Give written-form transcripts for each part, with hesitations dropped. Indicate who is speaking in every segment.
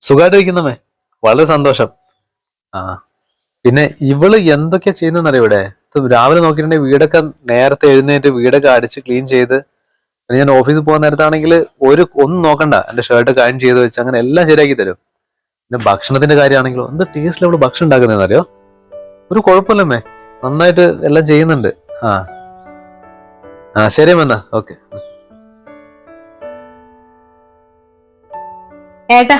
Speaker 1: സുഖമായിട്ടിരിക്കുന്നമ്മേ, വളരെ സന്തോഷം. ആ പിന്നെ ഇവള് എന്തൊക്കെയാ ചെയ്യുന്നറിയോ ഇവിടെ? ഇപ്പൊ രാവിലെ നോക്കിയിട്ടുണ്ടെങ്കിൽ വീടൊക്കെ നേരത്തെ എഴുന്നേറ്റ് വീടൊക്കെ അടിച്ച് ക്ലീൻ ചെയ്ത്, പിന്നെ ഞാൻ ഓഫീസിൽ പോകുന്ന നേരത്താണെങ്കിൽ ഒന്നും നോക്കണ്ട, എന്റെ ഷർട്ട് അയൺ ചെയ്ത് വെച്ച് അങ്ങനെ എല്ലാം ശരിയാക്കി തരും. പിന്നെ ഭക്ഷണത്തിന്റെ കാര്യമാണെങ്കിലോ എന്ത് ടേസ്റ്റിൽ അവള് ഭക്ഷണം ഉണ്ടാക്കുന്നറിയോ? ഒരു കുഴപ്പമില്ലമ്മേ, നന്നായിട്ട് എല്ലാം ചെയ്യുന്നുണ്ട്. ആ ആ ശരി അമ്മ, ഓക്കെ.
Speaker 2: ഏട്ടാ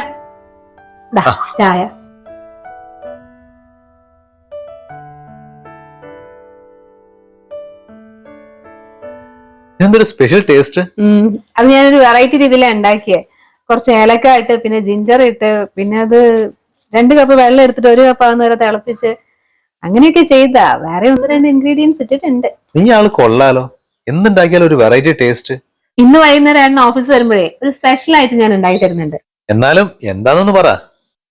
Speaker 2: ദാ
Speaker 1: ആ
Speaker 2: ചായ.
Speaker 1: എന്തൊരു സ്പെഷ്യൽ ടേസ്റ്റ്.
Speaker 2: അത് ഞാനൊരു വെറൈറ്റി രീതിയിലാണ് ഉണ്ടാക്കിയേ. കുറച്ച് ഏലക്ക ഇട്ട്, പിന്നെ ജിഞ്ചർ ഇട്ട്, പിന്നെ അത് 2 കപ്പ് വെള്ളം എടുത്തിട്ട് 1 കപ്പ് ആകുന്ന വരെ തിളപ്പിച്ച് അങ്ങനെയൊക്കെ ചെയ്താ. വേറെ 1-2 ഇൻഗ്രീഡിയൻസ് ഇട്ടിട്ടുണ്ട്.
Speaker 1: നീ ആള് കൊള്ളാലോ, എന്തുണ്ടാക്കിയാലും ഒരു വെറൈറ്റി ടേസ്റ്റ്.
Speaker 2: ഇന്ന് വൈകുന്നേരം ഏട്ടൻ ഓഫീസ് വരുമ്പോഴേ ഒരു സ്പെഷ്യൽ ആയിട്ട് ഞാൻ ഉണ്ടാക്കി തരുന്നുണ്ട്.
Speaker 1: എന്നാലും എന്താണെന്ന് പറ.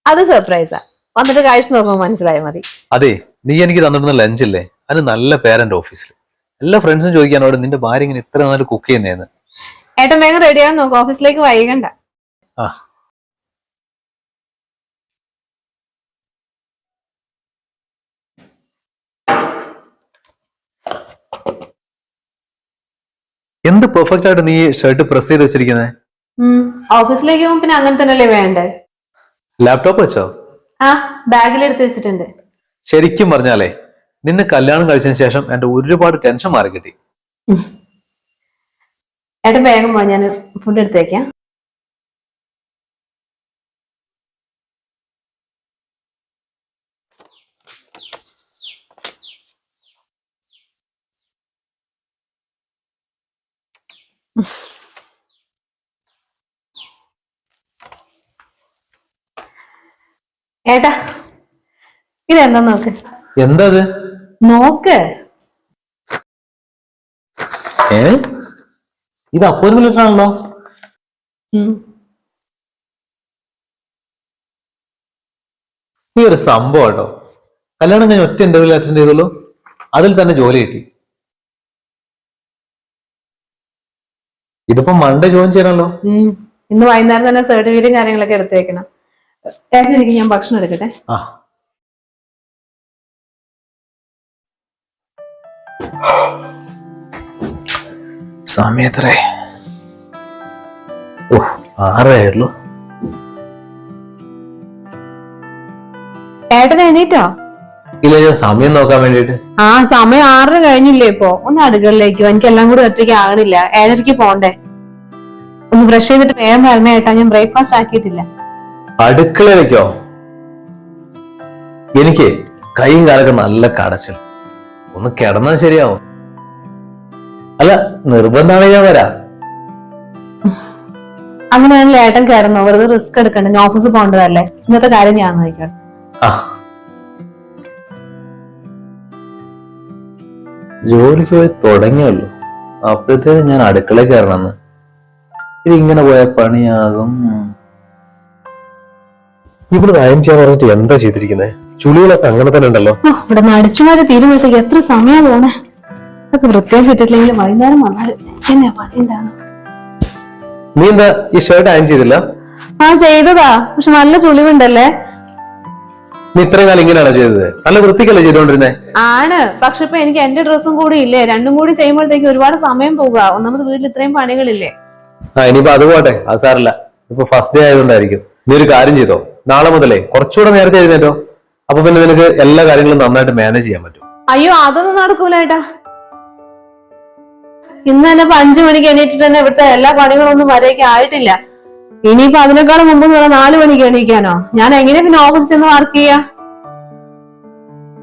Speaker 2: അത് സർപ്രൈസാ, വന്നിട്ട് കഴിച്ചു നോക്കുമ്പോൾ മനസ്സിലായാൽ മതി.
Speaker 1: അതെ, നീ എനിക്ക് തന്നിരുന്ന ലഞ്ചില്ലേ, അത് നല്ല പേരെന്റെ ഓഫീസിൽ എല്ലാ ഫ്രണ്ട്സും ചോദിക്കാനോട് നിന്റെ ഭാര്യ ഇങ്ങനെ ഇത്ര നല്ല കുക്ക് ചെയ്യുന്നേന്ന്.
Speaker 2: ഏട്ടൻ വേഗം റെഡിയാകാൻ നോക്കും, ഓഫീസിലേക്ക് വൈകണ്ട.
Speaker 1: ആ എന്ത് പെർഫെക്റ്റ് ആയിട്ട് നീ ഷർട്ട് പ്രസ് ചെയ്ത് വെച്ചിരിക്കുന്നത്.
Speaker 2: ഓഫീസിലേക്ക് പോകുമ്പോൾ പിന്നെ അങ്ങനെ തന്നെയല്ലേ വേണ്ടേ.
Speaker 1: ലാപ്ടോപ്പ് വെച്ചോ?
Speaker 2: ആ, ബാഗിലെടുത്ത് വെച്ചിട്ടുണ്ട്.
Speaker 1: ശരിക്കും പറഞ്ഞാലേ, നിന്നെ കല്യാണം കഴിച്ചതിന് ശേഷം എന്റെ ഒരുപാട് ടെൻഷൻ മാറി കിട്ടി.
Speaker 2: ഏട്ടൻ വേഗം പോ, ഞാൻ ഫുഡ് എടുത്തേക്കാം. ഏട്ടാ ഇതെന്താ നോക്ക്.
Speaker 1: എന്താ അത്?
Speaker 2: നോക്ക്.
Speaker 1: ഇത് അപ്പോയിന്റ്മെന്റ് ലെറ്റർ ആണല്ലോ. നീ ഒരു സംഭവം കേട്ടോ, കല്യാണം കഴിഞ്ഞ ഒറ്റ ഇന്റർവ്യൂ അറ്റൻഡ് ചെയ്തുള്ളൂ, അതിൽ തന്നെ ജോലി കിട്ടി. ഇതിപ്പോ മൺഡേ ജോയിൻ ചെയ്യണല്ലോ.
Speaker 2: ഇന്ന് വൈകുന്നേരം തന്നെ സർട്ടിഫിക്കറ്റും കാര്യങ്ങളൊക്കെ എടുത്തു വെക്കണം. ഏട്ടനിക്ക് ഞാൻ ഭക്ഷണം എടുക്കട്ടെ.
Speaker 1: ആ സമയത്രേ? 6
Speaker 2: ഏട്ടൻ എണീറ്റോ?
Speaker 1: ഇല്ല, ഞാൻ സമയം നോക്കാൻ വേണ്ടിട്ട്.
Speaker 2: ആ, സമയം 6 കഴിഞ്ഞില്ലേ ഇപ്പൊ? ഒന്ന് അടുക്കളയിലേക്കോ, എനിക്ക് എല്ലാം കൂടി ഒറ്റയ്ക്ക് ആകണില്ല. 7:30 പോണ്ടേ. ഒന്ന് ബ്രഷ് ചെയ്തിട്ട് വേഗം വരണേ ഏട്ടാ, ഞാൻ ബ്രേക്ക്ഫാസ്റ്റ് ആക്കിയിട്ടില്ല.
Speaker 1: അടുക്കളയിലേക്കോ? എനിക്ക് കൈയും കാലൊക്കെ നല്ല കടച്ചിൽ, ഒന്ന് കിടന്നാൽ ശരിയാവും. അല്ല, നിർബന്ധമാണെങ്കിൽ ഞാൻ വരാം.
Speaker 2: അങ്ങനെയാണല്ലോ ഏട്ടൻ കയറുന്നോ, വെറുതെ റിസ്ക് എടുക്കണ്ട. ഞാൻ ഓഫീസിൽ പോകേണ്ടതല്ലേ, ഇന്നത്തെ കാര്യം ഞാൻ നോക്കാം.
Speaker 1: ജോലിക്ക് പോയി തുടങ്ങിയല്ലോ, അപ്പോഴത്തേക്കും ഞാൻ അടുക്കളയിൽ കയറണമെന്ന്. ഇതിങ്ങനെ പോയ പണിയാകും. ഇവിടെ അയൺ ചെയ്യാൻ പറഞ്ഞിട്ട് എന്താ ചെയ്തിരിക്കുന്നത്? ചുളികളൊക്കെ അങ്ങനെ തന്നെ ഉണ്ടല്ലോ.
Speaker 2: ഇവിടെ നടിച്ചുമാരെ തീരുമ്പോഴത്തേക്ക് എത്ര സമയം പോണേ. അതൊക്കെ വൃത്തിയാക്കി ഇട്ടിട്ടില്ലെങ്കിൽ വൈകുന്നേരം വന്നാലും എന്നെ പണി ഉണ്ടാകും.
Speaker 1: നീ എന്താ ഈ ഷർട്ട് അയൺ ചെയ്തില്ല?
Speaker 2: ആ, ചെയ്തതാ, പക്ഷെ നല്ല ചുളിവുണ്ടല്ലേ.
Speaker 1: നീ ഇത്രയും കാലം ഇങ്ങനെയാണോ ചെയ്തത്? നല്ല വൃത്തിക്കല്ലേ ചെയ്തോണ്ടിരുന്നേ?
Speaker 2: ആണ്, പക്ഷെ ഇപ്പൊ എനിക്ക് എന്റെ ഡ്രസ്സും കൂടി ഇല്ലേ, രണ്ടും കൂടി ചെയ്യുമ്പോഴത്തേക്ക് ഒരുപാട് സമയം പോകുക. ഒന്നാമത് വീട്ടിൽ ഇത്രയും പണികളില്ലേ.
Speaker 1: ഇനിയിപ്പോ അത് പോട്ടെ, അത് സാറില്ല. ഇപ്പൊ ഫസ്റ്റ് ഡേ ആയതുകൊണ്ടായിരിക്കും. നീ ഒരു കാര്യം ചെയ്തോ, നാളെ മുതലേ കുറച്ചുകൂടെ നേരത്തെ എഴുന്നേറ്റോ. അപ്പൊ പിന്നെ നിനക്ക് എല്ലാ കാര്യങ്ങളും നന്നായിട്ട് മാനേജ് ചെയ്യാൻ പറ്റും.
Speaker 2: അയ്യോ, അതൊന്നും നടക്കൂല ഏട്ടാ. ഇന്ന് തന്നെ 5 മണിക്ക് എണീറ്റിട്ട് തന്നെ ഇവിടുത്തെ എല്ലാ പണികളൊന്നും വരേക്ക് ആയിട്ടില്ല. ഇനിയിപ്പോ അതിനേക്കാളും മുമ്പ് 4 മണിക്ക് എണീക്കാനോ? ഞാൻ എങ്ങനെ പിന്നെ ഓഫീസിൽ ചെന്ന് വർക്ക് ചെയ്യാ?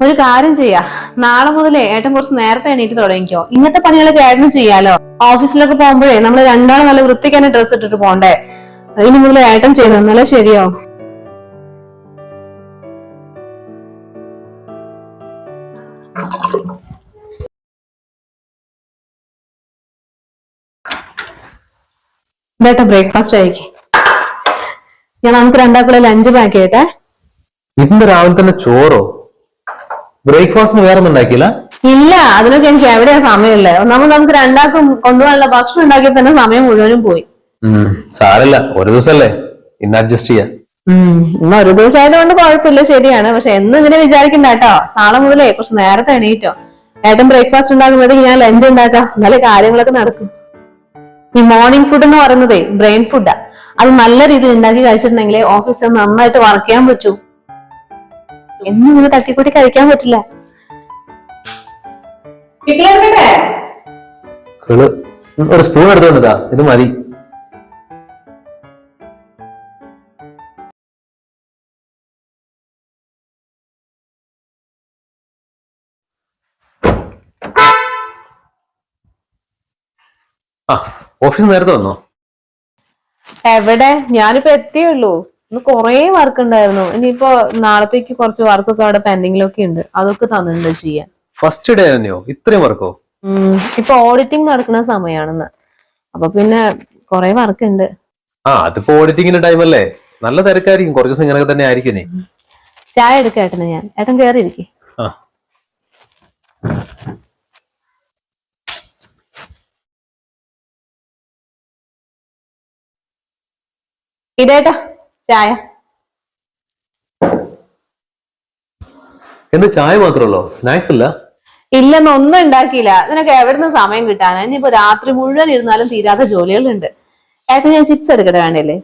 Speaker 2: ഒരു കാര്യം ചെയ്യാ, നാളെ മുതലേ ഏട്ടൻ കുറച്ച് നേരത്തെ എണീറ്റ് തുടങ്ങിക്കോ. ഇന്നത്തെ പണികളൊക്കെ ഏട്ടനും ചെയ്യാലോ. ഓഫീസിലൊക്കെ പോകുമ്പോഴേ നമ്മൾ രണ്ടാളും നല്ല വൃത്തിക്ക് തന്നെ ഡ്രസ്സ് ഇട്ടിട്ട് പോണ്ടേ. ഇനി മുതൽ ഏട്ടൻ ചെയ്തു എന്നാലേ ശരിയോ. ഇതേട്ടാ ബ്രേക്ക്ഫാസ്റ്റ് ആയിരിക്കും. ഞാൻ നമുക്ക് രണ്ടാൾക്കുള്ള ലഞ്ച് പാക്ക് ചെയ്യട്ടെ.
Speaker 1: ഇന്ന് രാവിലെ തന്നെ ചോറോ? ബ്രേക്ക്ഫാസ്റ്റിന് വേറെ ഒന്നും ഉണ്ടാക്കിയില്ല?
Speaker 2: ഇല്ല, അതിനൊക്കെ എനിക്ക് എവിടെയാ സമയമുള്ളത്. ഒന്നാമത് നമുക്ക് രണ്ടാൾക്കും കൊണ്ടുപോകാനുള്ള ഭക്ഷണം ഉണ്ടാക്കി തന്നെ സമയം മുഴുവനും പോയി.
Speaker 1: സാരല്ല, ഒരു ദിവസമല്ലേ, ഇന്ന് അഡ്ജസ്റ്റ് ചെയ്യാം.
Speaker 2: ഇന്ന് ഒരു ദിവസം ആയതുകൊണ്ട് കുഴപ്പമില്ല, ശരിയാണ്. പക്ഷെ എന്നും ഇങ്ങനെ വിചാരിക്കണ്ട കേട്ടോ. നാളെ മുതലേ കുറച്ച് നേരത്തെ എണീറ്റോ. ഏട്ടൻ ബ്രേക്ക്ഫാസ്റ്റ് ഉണ്ടാക്കുമ്പോഴത്തേക്ക് ഞാൻ ലഞ്ച് ഉണ്ടാക്കാം, എന്നാലേ കാര്യങ്ങളൊക്കെ നടക്കും. ഈ മോർണിംഗ് ഫുഡ് എന്ന് പറയുന്നതേ ബ്രെയിൻ ഫുഡാ. അത് നല്ല രീതിയിൽ ഉണ്ടാക്കി കഴിച്ചിട്ടുണ്ടെങ്കിൽ ഓഫീസിൽ നന്നായിട്ട് വർക്ക് ചെയ്യാൻ പറ്റൂ. എന്നും ഇങ്ങനെ തട്ടിക്കൂട്ടി കഴിക്കാൻ പറ്റില്ല.
Speaker 1: ഒരു സ്പൂൺ എടുത്തോണ്ടാ, ഇത് മതി. ആ, ഓഫീസ് നേരത്തെ വന്നോ?
Speaker 2: എവിടെ, ഞാനിപ്പോ എത്തിയുള്ളൂ. ഇന്ന് കൊറേ വർക്ക് ഉണ്ടായിരുന്നു. ഇനിയിപ്പോ നാളത്തേക്ക് കുറച്ച് വർക്കൊക്കെ അവിടെ പെൻഡിങ്ങിലൊക്കെ ഉണ്ട്, അതൊക്കെ തന്നിട്ടുണ്ട് ചെയ്യാൻ.
Speaker 1: ഫസ്റ്റ് ഡേ തന്നെയോ ഇത്രയും വർക്കോ?
Speaker 2: ഇപ്പൊ ഓഡിറ്റിംഗ് നടക്കുന്ന സമയമാണെന്ന്, അപ്പൊ പിന്നെ കൊറേ വർക്ക് ഉണ്ട്.
Speaker 1: ആ, അതിപ്പോ ഓഡിറ്റിങ്ങിന്റെ ടൈം അല്ലേ, നല്ല തിരക്കായിരിക്കും. കുറച്ച് ദിവസം ഇങ്ങനെയൊക്കെ തന്നെ ആയിരിക്കും.
Speaker 2: ചായ എടുക്കാം ഏട്ടന്, ഞാൻ ഏട്ടൻ കയറിയിരിക്കും.
Speaker 1: ആ,
Speaker 2: ഇതേട്ടാ ചായ.
Speaker 1: എന്ത് ചായ മാത്രമല്ലോ, സ്നാക്സ് ഇല്ല?
Speaker 2: ഇല്ലെന്ന് ഒന്നും ഉണ്ടാക്കിയില്ല. നിനക്ക് എവിടുന്ന് സമയം കിട്ടാനാ? ഇനിയിപ്പോ രാത്രി മുഴുവൻ ഇരുന്നാലും തീരാത്ത ജോലികളുണ്ട്. ഏട്ടൻ ഞാൻ ചിപ്സ് എടുക്കട്ടെ, വേണ്ടല്ലേ?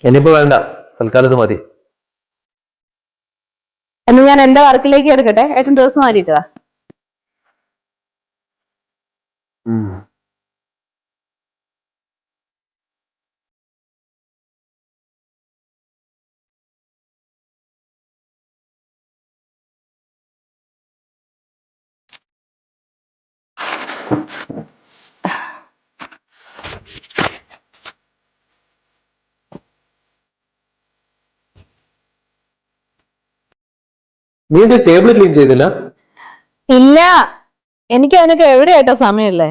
Speaker 1: ഇനിയിപ്പോ വേണ്ട, തൽക്കാലത്ത് മതി.
Speaker 2: എന്ന് ഞാൻ എന്റെ വർക്കിലേക്ക് എടുക്കട്ടെ, ഏട്ടൻ ഡ്രസ് മാറിയിട്ട് വാ.
Speaker 1: നീ എന്റെ ടേബിൾ ക്ലീൻ ചെയ്തില്ല?
Speaker 2: ഇല്ല, എനിക്ക് അതിനൊക്കെ എവിടെയായിട്ടോ സമയമില്ലേ.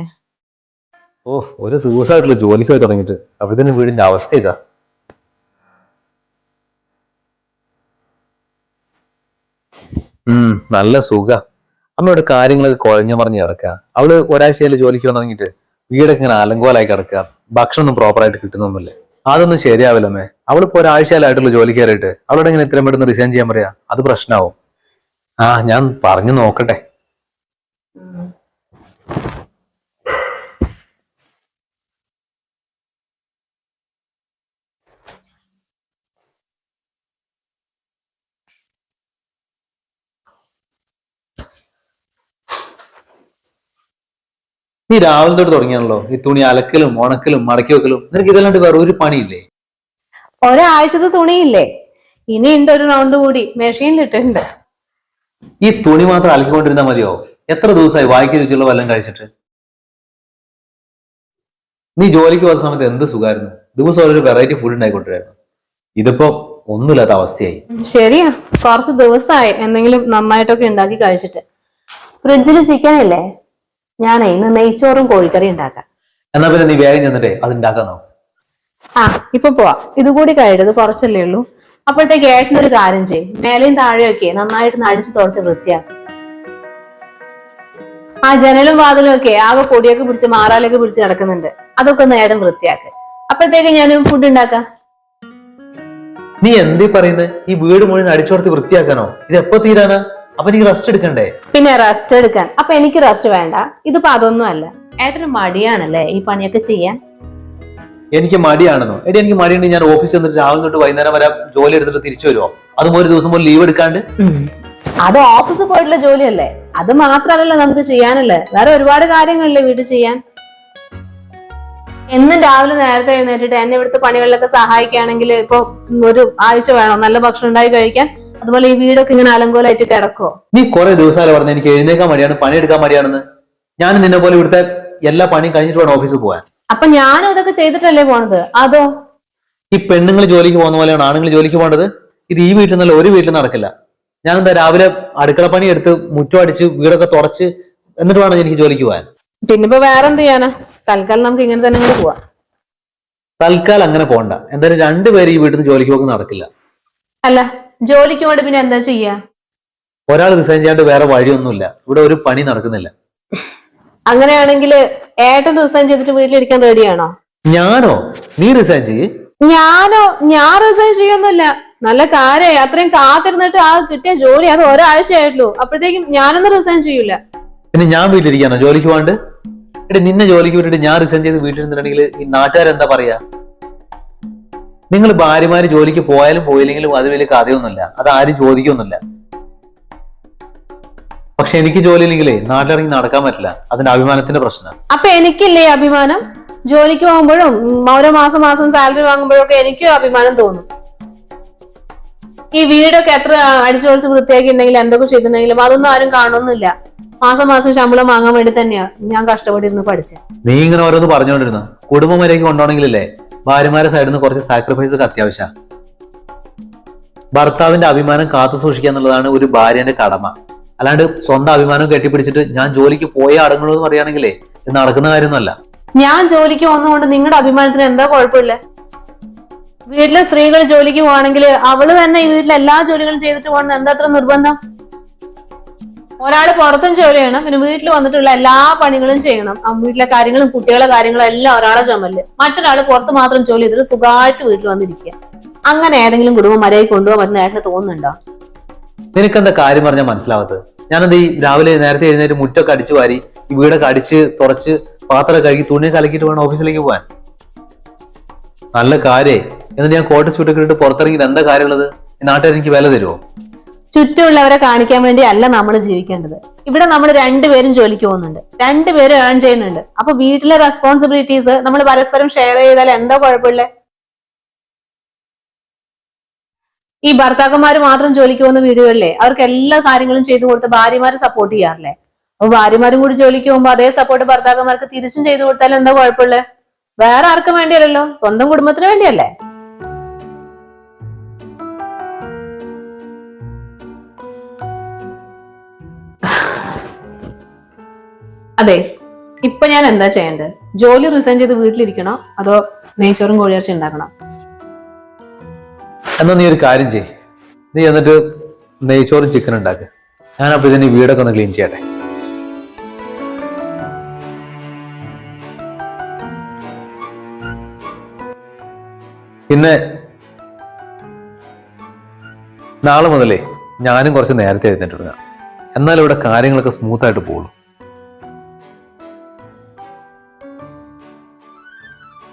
Speaker 1: ഓ, ഒരു ദിവസമായിട്ടുള്ള ജോലിക്ക് പോയി തുടങ്ങിയിട്ട് അപ്പോഴത്തേനും വീടിന്റെ അവസ്ഥ ഇതാ. നല്ല സുഖ. അമ്മയുടെ കാര്യങ്ങളൊക്കെ കുഴഞ്ഞു മറിഞ്ഞ് കിടക്കുക. അവള് ഒരാഴ്ചയില് ജോലിക്ക് വന്നു തുടങ്ങിയിട്ട് വീടൊക്കെ ഇങ്ങനെ അലങ്കോലായി കിടക്കുക. ഭക്ഷണം ഒന്നും പ്രോപ്പറായിട്ട് കിട്ടുന്നൊന്നുമില്ലേ. അതൊന്നും ശരിയാവില്ലമ്മേ. അവളിപ്പോ ഒരാഴ്ചയിലായിട്ടുള്ള ജോലി കയറിയിട്ട് അവളോട് ഇങ്ങനെ ഇത്രയും പെട്ടെന്ന് റിസൈൻ ചെയ്യാൻ പറയാ, അത് പ്രശ്നമാവും. ആ, ഞാൻ പറഞ്ഞു നോക്കട്ടെ. നീ രാവിലെ തൊട്ട് തുടങ്ങിയാണല്ലോ ഈ തുണി അലക്കലും ഉണക്കലും മടക്കി വെക്കലും. നിനക്ക് ഇതല്ലാണ്ട് വേറെ ഒരു പണിയില്ലേ?
Speaker 2: ഒരാഴ്ചത്തെ തുണിയില്ലേ, ഇനി ഉണ്ട് ഒരു റൗണ്ട് കൂടി മെഷീനിലിട്ടുണ്ട്.
Speaker 1: ഈ തുണി മാത്രം അലക്കിക്കൊണ്ടിരുന്നാ മതിയോ? എത്ര ദിവസമായി വായിക്ക് രുചിയുള്ള വല്ലതും കഴിച്ചിട്ട്? നീ ജോലിക്ക് പോകുന്ന സമയത്ത് എന്ത് സുഖമായിരുന്നു. ദിവസം ഒരു വെറൈറ്റി ഫുഡ് ഉണ്ടായിക്കൊണ്ടിരുന്നു. ഇതിപ്പോ ഒന്നുമില്ലാത്ത അവസ്ഥയായി.
Speaker 2: ശരിയാ, കുറച്ച് ദിവസമായി എന്തെങ്കിലും നന്നായിട്ടൊക്കെ ഉണ്ടാക്കി കഴിച്ചിട്ട്. ഫ്രിഡ്ജിൽ ചിക്കൻ ഇല്ലേ, ഞാനേ ഇന്ന് നെയ്ച്ചോറും കോഴിക്കറി ഉണ്ടാക്കാം.
Speaker 1: എന്നാ പിന്നെ നീ വേഗം ചെന്നിട്ടേ അത് ഉണ്ടാക്കാന്നോ?
Speaker 2: ആ, ഇപ്പൊ പോവാ. ഇതുകൂടി കഴിഞ്ഞത് കുറച്ചല്ലേ ഉള്ളൂ. അപ്പോഴത്തേക്ക് ഏട്ടനൊരു കാര്യം ചെയ്യും, മേലെയും താഴെയൊക്കെ നന്നായിട്ട് അടിച്ചു തുറച്ച് വൃത്തിയാക്കും. ആ ജനലും വാതിലും ഒക്കെ ആകെ പൊടിയൊക്കെ പിടിച്ച് മാറാലൊക്കെ പിടിച്ച് കിടക്കുന്നുണ്ട്, അതൊക്കെ ഒന്ന് ഏട്ടൻ വൃത്തിയാക്ക്. അപ്പോഴത്തേക്ക് ഞാൻ ഫുഡ് ഉണ്ടാക്കാം.
Speaker 1: നീ എന്തീ പറയുന്നത്? ഈ വീട് മുഴുവൻ അടിച്ചോർത്തി വൃത്തിയാക്കാനോ? ഇത് എപ്പോ തീരാനാ? അപ്പൊ എനിക്ക് റെസ്റ്റ് എടുക്കണ്ടേ?
Speaker 2: പിന്നെ റെസ്റ്റ് എടുക്കാൻ അപ്പൊ എനിക്ക് റെസ്റ്റ് വേണ്ട? ഇതിപ്പോ അതൊന്നും അല്ല, ഏട്ടന് മടിയാണല്ലേ ഈ പണിയൊക്കെ ചെയ്യാൻ.
Speaker 1: എനിക്ക് മടിയാണെന്നോ? എടി, എനിക്ക് മടിയുണ്ട്. ഞാൻ ഓഫീസിൽ വന്നിട്ട് രാവിലെ തൊട്ട് വൈകുന്നേരം വരെ ജോലി എടുത്തിട്ട് തിരിച്ചു വരുമോ? അതും ഒരു ദിവസം പോലും ലീവ് എടുക്കാണ്ട്?
Speaker 2: അത് ഓഫീസിൽ പോയിട്ടുള്ള ജോലിയല്ലേ, അത് മാത്രമല്ലല്ലോ നമുക്ക് ചെയ്യാനല്ലേ, വേറെ ഒരുപാട് കാര്യങ്ങളില്ലേ വീട്ടിൽ ചെയ്യാൻ. എന്നും രാവിലെ നേരത്തെ എഴുന്നേറ്റിട്ട് എന്നെ ഇവിടുത്തെ പണികളിലൊക്കെ സഹായിക്കുകയാണെങ്കിൽ ഇപ്പൊ ഒരു ആഴ്ച വേണം നല്ല ഭക്ഷണം ഉണ്ടായി കഴിക്കാൻ. അതുപോലെ ഈ വീടൊക്കെ ഇങ്ങനെ അലങ്കോലായിട്ട് കിടക്കോ?
Speaker 1: നീ കുറെ ദിവസമായാലും പറഞ്ഞ എനിക്ക് എഴുന്നേക്കാൻ മടിയാണ്, പണിയെടുക്കാൻ മടിയാണെന്ന്. ഞാൻ നിന്നെ പോലെ ഇവിടുത്തെ എല്ലാ പണിയും കഴിഞ്ഞിട്ട് വേണം ഓഫീസിൽ പോകാൻ.
Speaker 2: അപ്പൊ ഞാനും ഇതൊക്കെ ചെയ്തിട്ടല്ലേ പോണത്? അതോ
Speaker 1: ഈ പെണ്ണുങ്ങൾ ജോലിക്ക് പോകുന്ന പോലെയാണ് ആണുങ്ങൾ ജോലിക്ക് പോകേണ്ടത്? ഇത് ഈ വീട്ടിൽ നിന്നല്ല ഒരു വീട്ടിൽ നടക്കില്ല. ഞാൻ എന്താ രാവിലെ അടുക്കള പണി എടുത്ത് മുറ്റം അടിച്ച് വീടൊക്കെ തുടച്ച് എന്നിട്ട് വേണം എനിക്ക് ജോലിക്ക് പോകാൻ.
Speaker 2: പിന്നിപ്പോ വേറെന്ത് ചെയ്യാനാ? തൽക്കാലം നമുക്ക് ഇങ്ങനെ തന്നെ കൂടെ പോവാം.
Speaker 1: തൽക്കാലം അങ്ങനെ പോകണ്ട. എന്തായാലും രണ്ടുപേരും ഈ വീട്ടിൽ നിന്ന് ജോലിക്ക് പോക്ക് നടക്കില്ല.
Speaker 2: അല്ല, ജോലിക്ക് പോയിട്ട് പിന്നെ എന്താ ചെയ്യാ?
Speaker 1: ഒരാൾ റിസൈൻ ചെയ്യാണ്ട് വേറെ വഴിയൊന്നുമില്ല. ഇവിടെ ഒരു പണി നടക്കുന്നില്ല.
Speaker 2: അങ്ങനെയാണെങ്കിൽ ഏട്ടൻ റിസൈൻ ചെയ്തിട്ട് വീട്ടിലിരിക്കാൻ റെഡിയാണോ?
Speaker 1: ഞാനോ? നീ റിസൈൻ ചെയ്യ്.
Speaker 2: ഞാൻ റിസൈൻ ചെയ്യൊന്നുമില്ല. നല്ല കാര്യമായി, അത്രയും കാത്തിരുന്നിട്ട് ആ കിട്ടിയ ജോലി അത് ഒരാഴ്ചയായിട്ടുള്ളൂ. അപ്പോഴത്തേക്കും ഞാനൊന്നും റിസൈൻ ചെയ്യൂല.
Speaker 1: പിന്നെ ഞാൻ വീട്ടിലിരിക്കാനോ ജോലിക്ക് പോകാണ്ട്? എടി നിന്നെ ജോലിക്ക് വിട്ടിട്ട് ഞാൻ റിസൈൻ ചെയ്ത് വീട്ടിലിരുന്നിട്ടുണ്ടെങ്കിൽ ഈ നാട്ടുകാരെന്താ പറയാ? നിങ്ങൾ ഭാര്യമാര് ജോലിക്ക് പോയാലും പോയില്ലെങ്കിലും അത് വലിയ കഥയൊന്നുമില്ല, അത് ആരും ചോദിക്കൊന്നുമില്ല. പക്ഷെ എനിക്ക് ജോലി ഇല്ലെങ്കിലേ നാട്ടിലിറങ്ങി നടക്കാൻ പറ്റില്ല, അതിന്റെ അഭിമാനത്തിന്റെ പ്രശ്നം.
Speaker 2: അപ്പൊ എനിക്കില്ലേ അഭിമാനം? ജോലിക്ക് പോകുമ്പോഴും ഓരോ മാസം മാസം സാലറി വാങ്ങുമ്പോഴും ഒക്കെ എനിക്കും അഭിമാനം തോന്നും. ഈ വീടൊക്കെ എത്ര അടിച്ചുപൊളിച്ച് വൃത്തിയാക്കി ഉണ്ടെങ്കിലും എന്തൊക്കെ ചെയ്തിട്ടുണ്ടെങ്കിലും അതൊന്നും ആരും കാണുന്നില്ല. മാസം മാസം ശമ്പളം വാങ്ങാൻ വേണ്ടി തന്നെയാ ഞാൻ കഷ്ടപ്പെട്ടിരുന്ന് പഠിച്ചത്.
Speaker 1: നീ ഇങ്ങനെ ഓരോന്ന് പറഞ്ഞുകൊണ്ടിരുന്നു. കുടുംബം വരേക്ക് കൊണ്ടുപോകണമെങ്കിലല്ലേ ഭാര്യമാരെ സൈഡിൽ നിന്ന് കുറച്ച് സാക്രിഫൈസ് ഒക്കെ അത്യാവശ്യം. ഭർത്താവിന്റെ അഭിമാനം കാത്തു സൂക്ഷിക്കുക എന്നുള്ളതാണ് ഒരു ഭാര്യന്റെ കടമ. അല്ലാണ്ട് സ്വന്തം അഭിമാനം കെട്ടിപ്പിടിച്ചിട്ട് ഞാൻ ജോലിക്ക് പോയേ അടങ്ങുള്ളൂ എന്ന് പറയുകയാണെങ്കിലേ ഇത് നടക്കുന്ന കാര്യമൊന്നുമല്ല.
Speaker 2: ഞാൻ ജോലിക്ക് വന്നുകൊണ്ട് നിങ്ങളുടെ അഭിമാനത്തിന് എന്താ കുഴപ്പമില്ല? വീട്ടിലെ സ്ത്രീകൾ ജോലിക്ക് പോവാണെങ്കിൽ അവള് തന്നെ ഈ വീട്ടിലെ എല്ലാ ജോലികളും ചെയ്തിട്ട് പോകണം എന്താ അത്ര നിർബന്ധം? ഒരാള് പുറത്തും ജോലി ചെയ്യണം, പിന്നെ വീട്ടിൽ വന്നിട്ടുള്ള എല്ലാ പണികളും ചെയ്യണം. വീട്ടിലെ കാര്യങ്ങളും കുട്ടികളെ കാര്യങ്ങളും എല്ലാം ഒരാളെ ചുമല്. മറ്റൊരാള് പുറത്ത് മാത്രം ജോലി ചെയ്തിട്ട് സുഖമായിട്ട് വീട്ടിൽ വന്നിരിക്കുക. അങ്ങനെ ഏതെങ്കിലും കുടുംബം മര്യാദയ്ക്ക് കൊണ്ടുപോകാൻ പറ്റുന്ന ഏട്ടന് തോന്നുന്നുണ്ടോ?
Speaker 1: നിനക്കെന്താ കാര്യം പറഞ്ഞാൽ മനസ്സിലാവാത്തത്? ഞാനെന്ത് ഈ രാവിലെ നേരത്തെ എഴുന്നേറ്റ് മുറ്റൊക്കെ അടിച്ചു വാരി ഈ വീടൊക്കെ അടിച്ച് തുറച്ച് പാത്രം കഴുകി തുണി കലക്കിയിട്ട് വേണം ഓഫീസിലേക്ക് പോകാൻ. നല്ല കാര്യേ. എന്നിട്ട് ഞാൻ കോട്ട് സ്യൂട്ടൊക്കെ ഇട്ട് പുറത്തിറങ്ങിയിട്ട് എന്താ കാര്യമുള്ളത്? ഈ നാട്ടുകാർ എനിക്ക് വില തരുമോ?
Speaker 2: ചുറ്റുമുള്ളവരെ കാണിക്കാൻ വേണ്ടി അല്ല നമ്മൾ ജീവിക്കേണ്ടത്. ഇവിടെ നമ്മൾ രണ്ടുപേരും ജോലിക്ക് പോകുന്നുണ്ട്, രണ്ടുപേരും ഏൺ ചെയ്യുന്നുണ്ട്. അപ്പൊ വീട്ടിലെ റെസ്പോൺസിബിലിറ്റീസ് നമ്മൾ പരസ്പരം ഷെയർ ചെയ്താൽ എന്താ കുഴപ്പമില്ല? ഈ ഭർത്താക്കന്മാര് മാത്രം ജോലിക്ക് പോകുന്ന വീടുകളിലെ അവർക്ക് എല്ലാ കാര്യങ്ങളും ചെയ്തു കൊടുത്ത് ഭാര്യമാര് സപ്പോർട്ട് ചെയ്യാറില്ലേ? അപ്പൊ ഭാര്യമാരും കൂടി ജോലിക്ക് പോകുമ്പോ അതേ സപ്പോർട്ട് ഭർത്താക്കന്മാർക്ക് തിരിച്ചും ചെയ്തു കൊടുത്താൽ എന്താ കുഴപ്പമില്ല? വേറെ ആർക്കും വേണ്ടിയല്ലോ, സ്വന്തം കുടുംബത്തിന് വേണ്ടിയല്ലേ? അതെ, ഇപ്പൊ ഞാൻ എന്താ ചെയ്യേണ്ടത്? ജോലി റിസൈൻ ചെയ്ത് വീട്ടിലിരിക്കണോ അതോ നെയ്ച്ചോറും കോഴിയിറച്ചി ഉണ്ടാക്കണോ?
Speaker 1: എന്നാ നീ ഒരു കാര്യം ചെയ്യ്, നീ എന്നിട്ട് നെയ്ച്ചോറും ചിക്കൻ ഉണ്ടാക്ക്. ഞാനപ്പോ ഇതിന് വീടൊക്കെ ഒന്ന് ക്ലീൻ ചെയ്യട്ടെ. പിന്നെ നാളെ മുതലേ ഞാനും കുറച്ച് നേരത്തെ എഴുന്നേറ്റ് തുടങ്ങാം. എന്നാലും ഇവിടെ കാര്യങ്ങളൊക്കെ സ്മൂത്ത് ആയിട്ട് പോകുള്ളൂ.